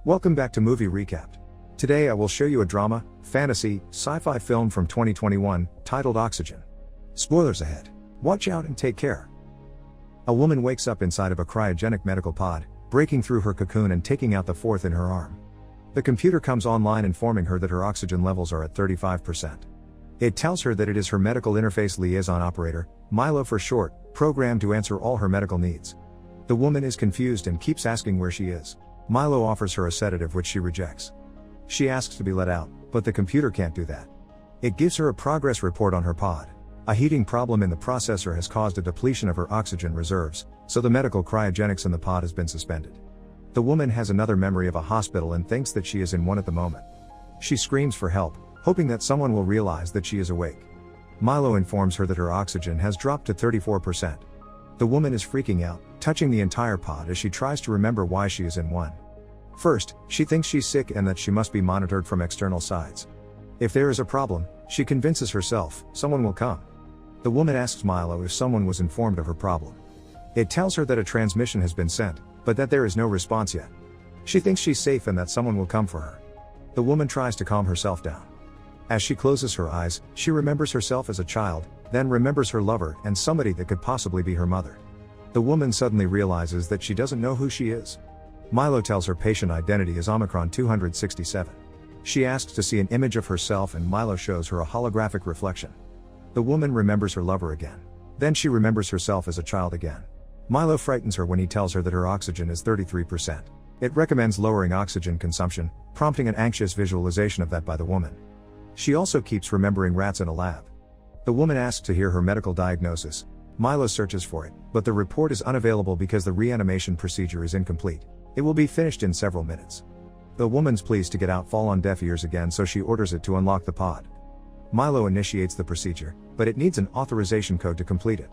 Welcome back to Movie Recapped. Today I will show you a drama, fantasy, sci-fi film from 2021, titled Oxygen. Spoilers ahead. Watch out and take care. A woman wakes up inside of a cryogenic medical pod, breaking through her cocoon and taking out the fourth in her arm. The computer comes online informing her that her oxygen levels are at 35%. It tells her that it is her medical interface liaison operator, Milo for short, programmed to answer all her medical needs. The woman is confused and keeps asking where she is. Milo offers her a sedative which she rejects. She asks to be let out, but the computer can't do that. It gives her a progress report on her pod. A heating problem in the processor has caused a depletion of her oxygen reserves, so the medical cryogenics in the pod has been suspended. The woman has another memory of a hospital and thinks that she is in one at the moment. She screams for help, hoping that someone will realize that she is awake. Milo informs her that her oxygen has dropped to 34%. The woman is freaking out, touching the entire pod as she tries to remember why she is in one. First, she thinks she's sick and that she must be monitored from external sides. If there is a problem, she convinces herself, someone will come. The woman asks Milo if someone was informed of her problem. It tells her that a transmission has been sent, but that there is no response yet. She thinks she's safe and that someone will come for her. The woman tries to calm herself down. As she closes her eyes, she remembers herself as a child, then remembers her lover and somebody that could possibly be her mother. The woman suddenly realizes that she doesn't know who she is. Milo tells her patient identity is Omicron 267. She asks to see an image of herself and Milo shows her a holographic reflection. The woman remembers her lover again. Then she remembers herself as a child again. Milo frightens her when he tells her that her oxygen is 33%. It recommends lowering oxygen consumption, prompting an anxious visualization of that by the woman. She also keeps remembering rats in a lab. The woman asks to hear her medical diagnosis. Milo searches for it, but the report is unavailable because the reanimation procedure is incomplete. It will be finished in several minutes. The woman's pleas to get out fall on deaf ears again, so she orders it to unlock the pod. Milo initiates the procedure, but it needs an authorization code to complete it.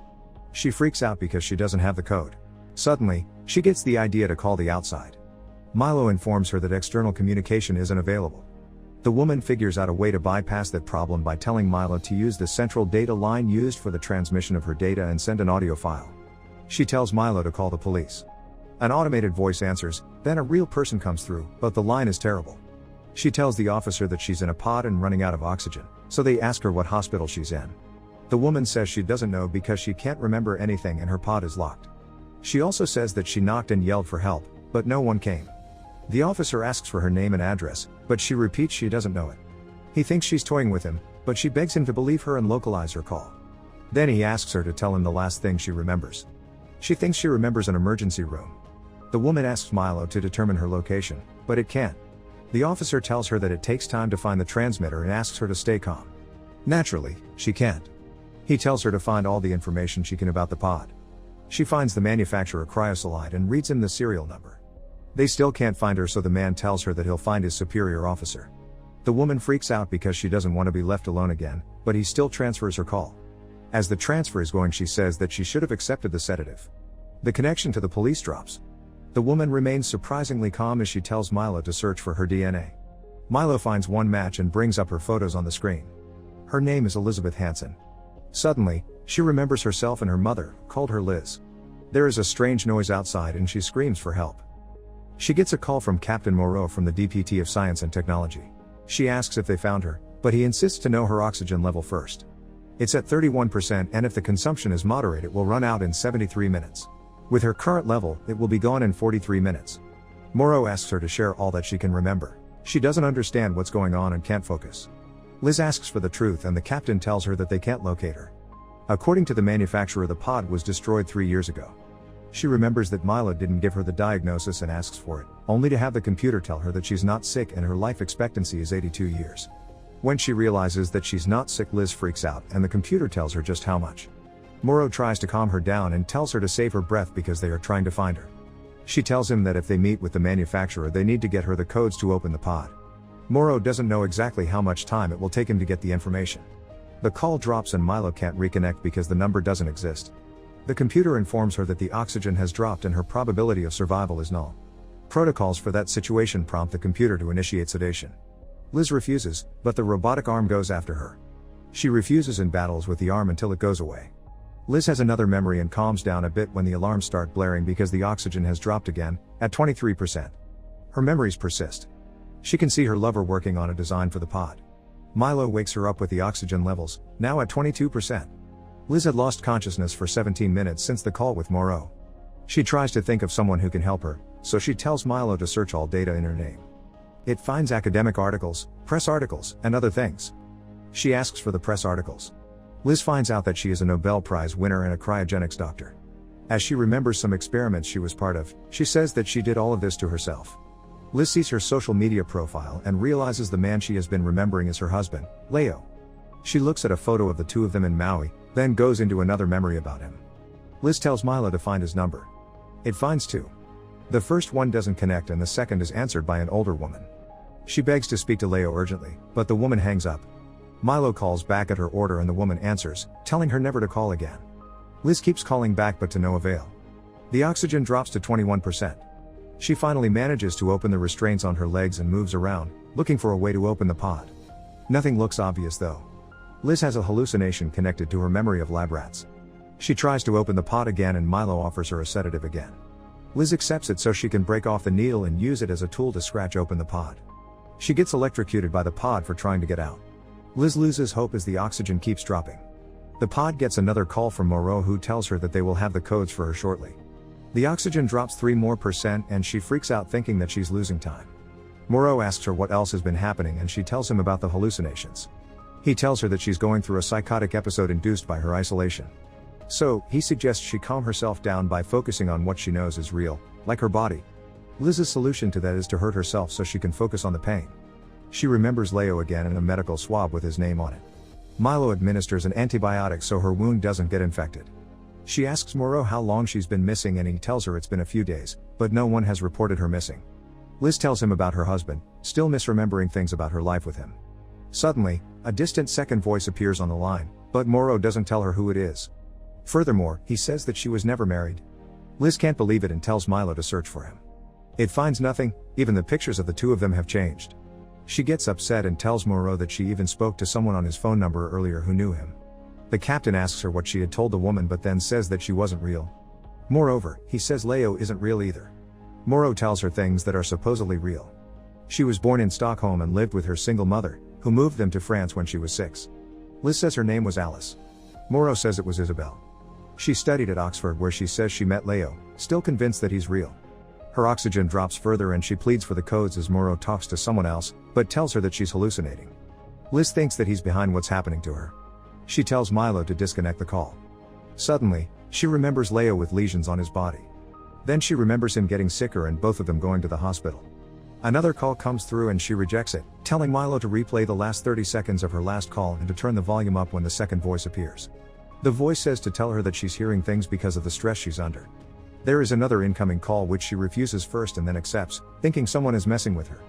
She freaks out because she doesn't have the code. Suddenly, she gets the idea to call the outside. Milo informs her that external communication isn't available. The woman figures out a way to bypass that problem by telling Milo to use the central data line used for the transmission of her data and send an audio file. She tells Milo to call the police. An automated voice answers, then a real person comes through, but the line is terrible. She tells the officer that she's in a pod and running out of oxygen, so they ask her what hospital she's in. The woman says she doesn't know because she can't remember anything and her pod is locked. She also says that she knocked and yelled for help, but no one came. The officer asks for her name and address, but she repeats she doesn't know it. He thinks she's toying with him, but she begs him to believe her and localize her call. Then he asks her to tell him the last thing she remembers. She thinks she remembers an emergency room. The woman asks Milo to determine her location, but it can't. The officer tells her that it takes time to find the transmitter and asks her to stay calm. Naturally, she can't. He tells her to find all the information she can about the pod. She finds the manufacturer Cryosolide and reads him the serial number. They still can't find her, so the man tells her that he'll find his superior officer. The woman freaks out because she doesn't want to be left alone again, but he still transfers her call. As the transfer is going, she says that she should have accepted the sedative. The connection to the police drops. The woman remains surprisingly calm as she tells Milo to search for her DNA. Milo finds one match and brings up her photos on the screen. Her name is Elizabeth Hansen. Suddenly, she remembers herself and her mother, called her Liz. There is a strange noise outside and she screams for help. She gets a call from Captain Moreau from the DPT of Science and Technology. She asks if they found her, but he insists to know her oxygen level first. It's at 31% and if the consumption is moderate it will run out in 73 minutes. With her current level, it will be gone in 43 minutes. Moreau asks her to share all that she can remember. She doesn't understand what's going on and can't focus. Liz asks for the truth and the captain tells her that they can't locate her. According to the manufacturer, the pod was destroyed 3 years ago. She remembers that Milo didn't give her the diagnosis and asks for it, only to have the computer tell her that she's not sick and her life expectancy is 82 years. When she realizes that she's not sick, Liz freaks out and the computer tells her just how much. Moreau tries to calm her down and tells her to save her breath because they are trying to find her. She tells him that if they meet with the manufacturer they need to get her the codes to open the pod. Moreau doesn't know exactly how much time it will take him to get the information. The call drops and Milo can't reconnect because the number doesn't exist. The computer informs her that the oxygen has dropped and her probability of survival is null. Protocols for that situation prompt the computer to initiate sedation. Liz refuses, but the robotic arm goes after her. She refuses and battles with the arm until it goes away. Liz has another memory and calms down a bit when the alarms start blaring because the oxygen has dropped again, at 23%. Her memories persist. She can see her lover working on a design for the pod. Milo wakes her up with the oxygen levels, now at 22%. Liz had lost consciousness for 17 minutes since the call with Moreau. She tries to think of someone who can help her, so she tells Milo to search all data in her name. It finds academic articles, press articles, and other things. She asks for the press articles. Liz finds out that she is a Nobel Prize winner and a cryogenics doctor. As she remembers some experiments she was part of, she says that she did all of this to herself. Liz sees her social media profile and realizes the man she has been remembering is her husband, Leo. She looks at a photo of the two of them in Maui, then goes into another memory about him. Liz tells Milo to find his number. It finds two. The first one doesn't connect and the second is answered by an older woman. She begs to speak to Leo urgently, but the woman hangs up. Milo calls back at her order and the woman answers, telling her never to call again. Liz keeps calling back but to no avail. The oxygen drops to 21%. She finally manages to open the restraints on her legs and moves around, looking for a way to open the pod. Nothing looks obvious though. Liz has a hallucination connected to her memory of lab rats. She tries to open the pod again and Milo offers her a sedative again. Liz accepts it so she can break off the needle and use it as a tool to scratch open the pod. She gets electrocuted by the pod for trying to get out. Liz loses hope as the oxygen keeps dropping. The pod gets another call from Moreau who tells her that they will have the codes for her shortly. The oxygen drops 3% more and she freaks out thinking that she's losing time. Moreau asks her what else has been happening and she tells him about the hallucinations. He tells her that she's going through a psychotic episode induced by her isolation. So, he suggests she calm herself down by focusing on what she knows is real, like her body. Liz's solution to that is to hurt herself so she can focus on the pain. She remembers Leo again and a medical swab with his name on it. Milo administers an antibiotic so her wound doesn't get infected. She asks Moreau how long she's been missing and he tells her it's been a few days, but no one has reported her missing. Liz tells him about her husband, still misremembering things about her life with him. Suddenly, a distant second voice appears on the line, but Moreau doesn't tell her who it is. Furthermore, he says that she was never married. Liz can't believe it and tells Milo to search for him. It finds nothing, even the pictures of the two of them have changed. She gets upset and tells Moreau that she even spoke to someone on his phone number earlier who knew him. The captain asks her what she had told the woman but then says that she wasn't real. Moreover, he says Leo isn't real either. Moreau tells her things that are supposedly real. She was born in Stockholm and lived with her single mother, who moved them to France when she was 6. Liz says her name was Alice. Moreau says it was Isabel. She studied at Oxford where she says she met Leo, still convinced that he's real. Her oxygen drops further and she pleads for the codes as Moreau talks to someone else, but tells her that she's hallucinating. Liz thinks that he's behind what's happening to her. She tells Milo to disconnect the call. Suddenly, she remembers Leo with lesions on his body. Then she remembers him getting sicker and both of them going to the hospital. Another call comes through and she rejects it, telling Milo to replay the last 30 seconds of her last call and to turn the volume up when the second voice appears. The voice says to tell her that she's hearing things because of the stress she's under. There is another incoming call which she refuses first and then accepts, thinking someone is messing with her.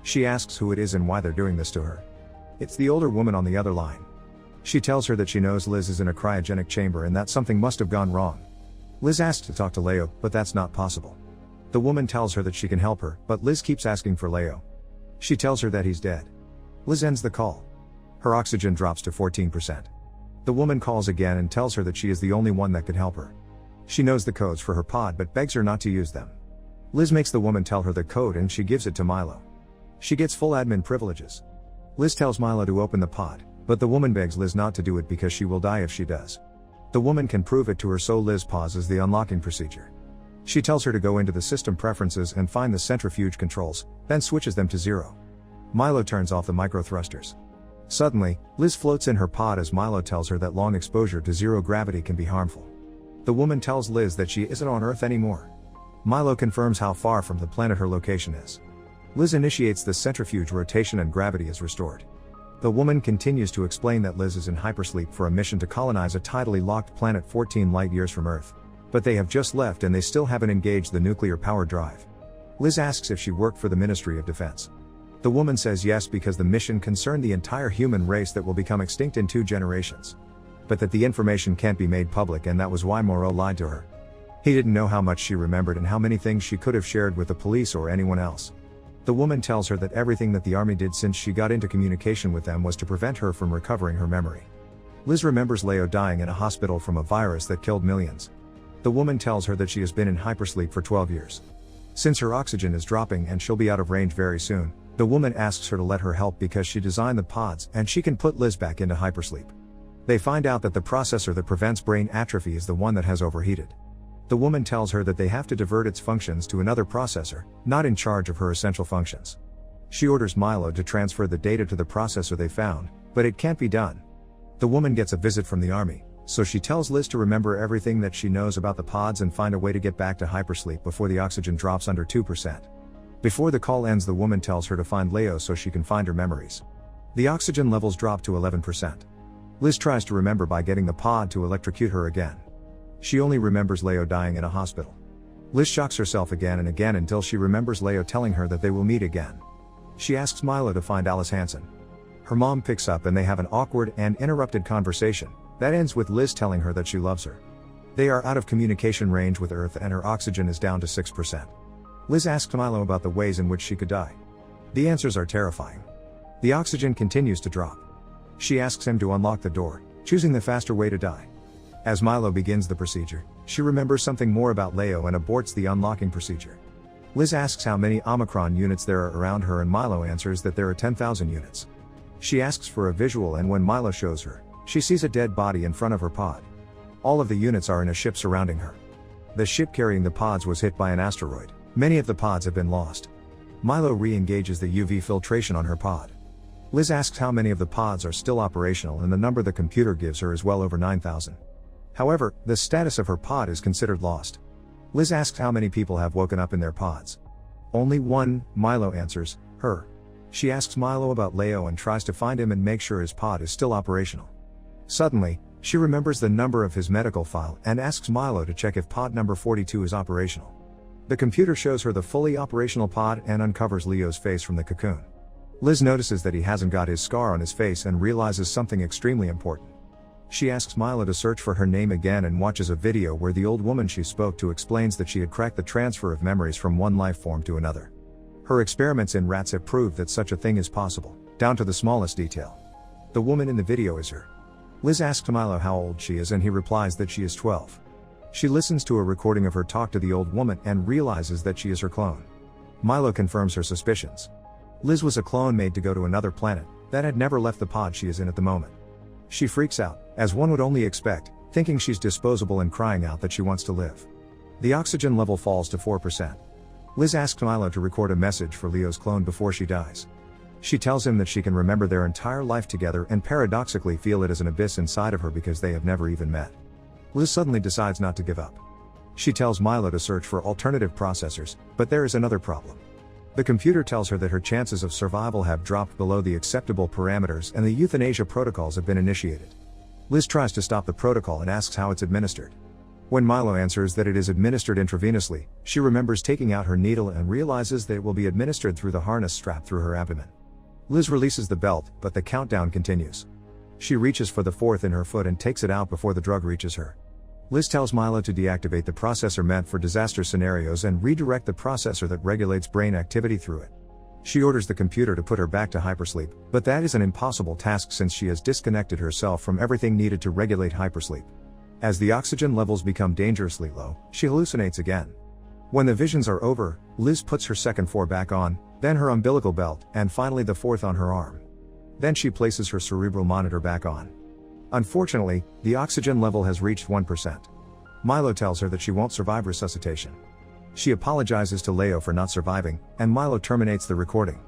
She asks who it is and why they're doing this to her. It's the older woman on the other line. She tells her that she knows Liz is in a cryogenic chamber and that something must have gone wrong. Liz asks to talk to Leo, but that's not possible. The woman tells her that she can help her, but Liz keeps asking for Leo. She tells her that he's dead. Liz ends the call. Her oxygen drops to 14%. The woman calls again and tells her that she is the only one that could help her. She knows the codes for her pod but begs her not to use them. Liz makes the woman tell her the code and she gives it to Milo. She gets full admin privileges. Liz tells Milo to open the pod, but the woman begs Liz not to do it because she will die if she does. The woman can prove it to her so Liz pauses the unlocking procedure. She tells her to go into the system preferences and find the centrifuge controls, then switches them to 0. Milo turns off the micro thrusters. Suddenly, Liz floats in her pod as Milo tells her that long exposure to zero gravity can be harmful. The woman tells Liz that she isn't on Earth anymore. Milo confirms how far from the planet her location is. Liz initiates the centrifuge rotation and gravity is restored. The woman continues to explain that Liz is in hypersleep for a mission to colonize a tidally locked planet 14 light-years from Earth. But they have just left and they still haven't engaged the nuclear power drive. Liz asks if she worked for the Ministry of Defense. The woman says yes because the mission concerned the entire human race that will become extinct in 2 generations. But that the information can't be made public and that was why Moreau lied to her. He didn't know how much she remembered and how many things she could have shared with the police or anyone else. The woman tells her that everything that the army did since she got into communication with them was to prevent her from recovering her memory. Liz remembers Leo dying in a hospital from a virus that killed millions. The woman tells her that she has been in hypersleep for 12 years. Since her oxygen is dropping and she'll be out of range very soon, the woman asks her to let her help because she designed the pods and she can put Liz back into hypersleep. They find out that the processor that prevents brain atrophy is the one that has overheated. The woman tells her that they have to divert its functions to another processor, not in charge of her essential functions. She orders Milo to transfer the data to the processor they found, but it can't be done. The woman gets a visit from the army, so she tells Liz to remember everything that she knows about the pods and find a way to get back to hypersleep before the oxygen drops under 2%. Before the call ends, the woman tells her to find Leo so she can find her memories. The oxygen levels drop to 11%. Liz tries to remember by getting the pod to electrocute her again. She only remembers Leo dying in a hospital. Liz shocks herself again and again until she remembers Leo telling her that they will meet again. She asks Milo to find Alice Hansen. Her mom picks up and they have an awkward and interrupted conversation that ends with Liz telling her that she loves her. They are out of communication range with Earth and her oxygen is down to 6%. Liz asks Milo about the ways in which she could die. The answers are terrifying. The oxygen continues to drop. She asks him to unlock the door, choosing the faster way to die. As Milo begins the procedure, she remembers something more about Leo and aborts the unlocking procedure. Liz asks how many Omicron units there are around her and Milo answers that there are 10,000 units. She asks for a visual and when Milo shows her, she sees a dead body in front of her pod. All of the units are in a ship surrounding her. The ship carrying the pods was hit by an asteroid. Many of the pods have been lost. Milo re-engages the UV filtration on her pod. Liz asks how many of the pods are still operational and the number the computer gives her is well over 9,000. However, the status of her pod is considered lost. Liz asks how many people have woken up in their pods. Only one, Milo answers, her. She asks Milo about Leo and tries to find him and make sure his pod is still operational. Suddenly, she remembers the number of his medical file and asks Milo to check if pod number 42 is operational. The computer shows her the fully operational pod and uncovers Leo's face from the cocoon. Liz notices that he hasn't got his scar on his face and realizes something extremely important. She asks Milo to search for her name again and watches a video where the old woman she spoke to explains that she had cracked the transfer of memories from one life form to another. Her experiments in rats have proved that such a thing is possible, down to the smallest detail. The woman in the video is her. Liz asks Milo how old she is and he replies that she is 12. She listens to a recording of her talk to the old woman and realizes that she is her clone. Milo confirms her suspicions. Liz was a clone made to go to another planet that had never left the pod she is in at the moment. She freaks out, as one would only expect, thinking she's disposable and crying out that she wants to live. The oxygen level falls to 4%. Liz asks Milo to record a message for Leo's clone before she dies. She tells him that she can remember their entire life together and paradoxically feel it as an abyss inside of her because they have never even met. Liz suddenly decides not to give up. She tells Milo to search for alternative processors, but there is another problem. The computer tells her that her chances of survival have dropped below the acceptable parameters and the euthanasia protocols have been initiated. Liz tries to stop the protocol and asks how it's administered. When Milo answers that it is administered intravenously, she remembers taking out her needle and realizes that it will be administered through the harness strapped through her abdomen. Liz releases the belt, but the countdown continues. She reaches for the fourth in her foot and takes it out before the drug reaches her. Liz tells Milo to deactivate the processor meant for disaster scenarios and redirect the processor that regulates brain activity through it. She orders the computer to put her back to hypersleep, but that is an impossible task since she has disconnected herself from everything needed to regulate hypersleep. As the oxygen levels become dangerously low, she hallucinates again. When the visions are over, Liz puts her second four back on, then her umbilical belt, and finally the fourth on her arm. Then she places her cerebral monitor back on. Unfortunately, the oxygen level has reached 1%. Milo tells her that she won't survive resuscitation. She apologizes to Leo for not surviving, and Milo terminates the recording.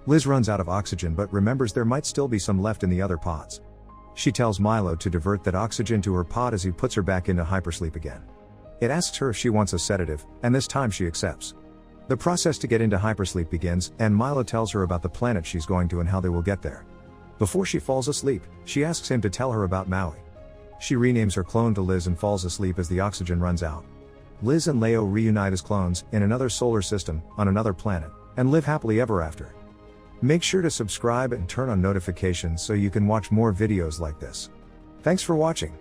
Liz runs out of oxygen but remembers there might still be some left in the other pods. She tells Milo to divert that oxygen to her pod as he puts her back into hypersleep again. It asks her if she wants a sedative, and this time she accepts. The process to get into hypersleep begins, and Milo tells her about the planet she's going to and how they will get there. Before she falls asleep, she asks him to tell her about Maui. She renames her clone to Liz and falls asleep as the oxygen runs out. Liz and Leo reunite as clones, in another solar system, on another planet, and live happily ever after. Make sure to subscribe and turn on notifications so you can watch more videos like this. Thanks for watching.